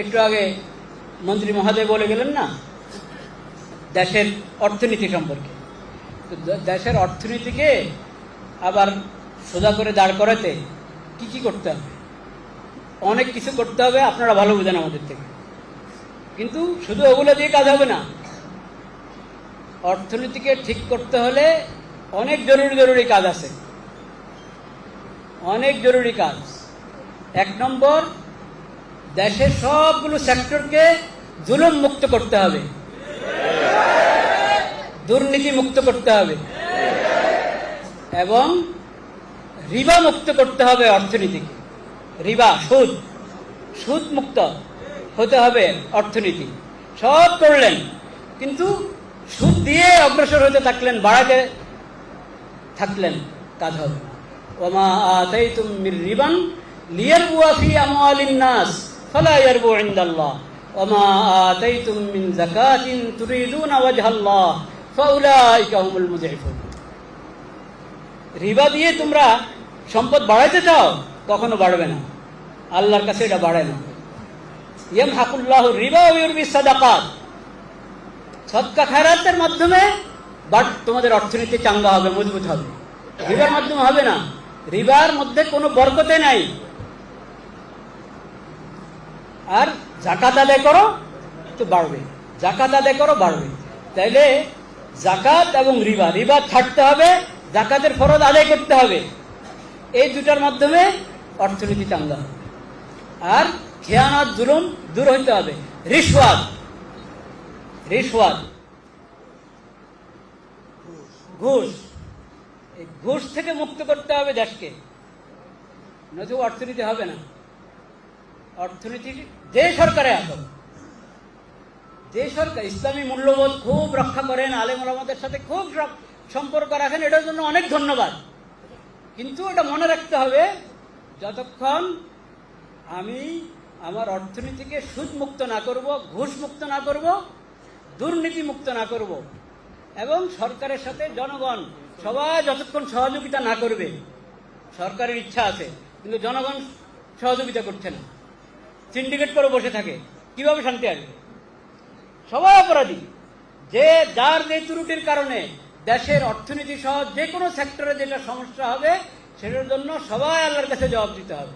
একটু আগে মন্ত্রী মহোদয় বলে গেলেন না দেশের অর্থনীতি সম্পর্কে। তো দেশের অর্থনীতিকে আবার সোজা করে দাঁড় করাতে কি কি করতে হবে, অনেক কিছু করতে হবে, আপনারা ভালো বুঝেন আমাদের থেকে। কিন্তু শুধু ওগুলো দিয়ে কাজ হবে না, অর্থনীতিকে ঠিক করতে হলে অনেক জরুরি কাজ আছে, অনেক জরুরি কাজ। 1 নম্বর, দেশের সবগুলো সেক্টরকে জুলুম মুক্ত করতে হবে, দুর্নীতি মুক্ত করতে হবে এবং রিবা মুক্ত করতে হবে অর্থনীতিকে। রিবা, সুদ মুক্ত হতে হবে অর্থনীতি। সব করলেন কিন্তু সুদ দিয়ে অগ্রসর হতে থাকলেন, বাড়াতে থাকলেন, কাজ হবে না। ওমা আতাইতুম মির রিবান লিয়ারবুয়া ফি আমওয়ালিন নাস ফালা ইয়ারবু ইনদাল্লাহ ওমা আতাইতুম মিন যাকাতিন তুরিদুনা ওয়াজহাল্লাহ ফাউলাইকা হুমুল মুযিফুন। রিবা দিয়ে তোমরা সম্পদ বাড়াইতে চাও, কখনো বাড়বে না, আল্লাহর কাছে এটা বাড়ে না। ইয়ামহাকুল্লাহু রিবা ওয়া ইউরবিস সাদাকাত, সদকা খায়রাতের মাধ্যমে তোমাদের অর্থনীতি চাঙ্গা হবে, মজবুত হবে, রিবার মাধ্যমে হবে না। রিবার মধ্যে কোনো বরকতে নাই। আর যাকাত আদায় করো তো বাড়বে, যাকাত আদায় করো বাড়বে। তাইলে যাকাত এবং রিবা ছাড়তে হবে, যাকাতের ফরজ আদায় করতে হবে, এই দুটার মাধ্যমে অর্থনীতি চাঙ্গা হবে। আর খেয়ানত, জুলুম দূর হইতে হবে। রিশওয়াত, ঘুষ, এই ঘুষ থেকে মুক্ত করতে হবে দেশকে, নয়তো অর্থনীতি হবে না। অর্থনীতি যে সরকারে আসুক, যে সরকার ইসলামী মূল্যবোধ খুব রক্ষা করেন, আলেম ওলামাদের সাথে খুব সম্পর্ক রাখেন, এটার জন্য অনেক ধন্যবাদ। কিন্তু এটা মনে রাখতে হবে, যতক্ষণ আমি আমার অর্থনীতিকে সুদ মুক্ত না করব, ঘুষ মুক্ত না করব, দুর্নীতি মুক্ত না করব, এবং সরকারের সাথে জনগণ সবাই যতক্ষণ সহযোগিতা না করবে, সরকারের ইচ্ছা আছে কিন্তু জনগণ সহযোগিতা করছে না, সিন্ডিকেট করে বসে থাকে, কিভাবে শান্তি আসবে? সবাই অপরাধী। যার যে ত্রুটির কারণে দেশের অর্থনীতি সহ যে কোনো সেক্টরে যেটা সমস্যা হবে, সেটার জন্য সবাই আল্লাহর কাছে জবাব দিতে হবে।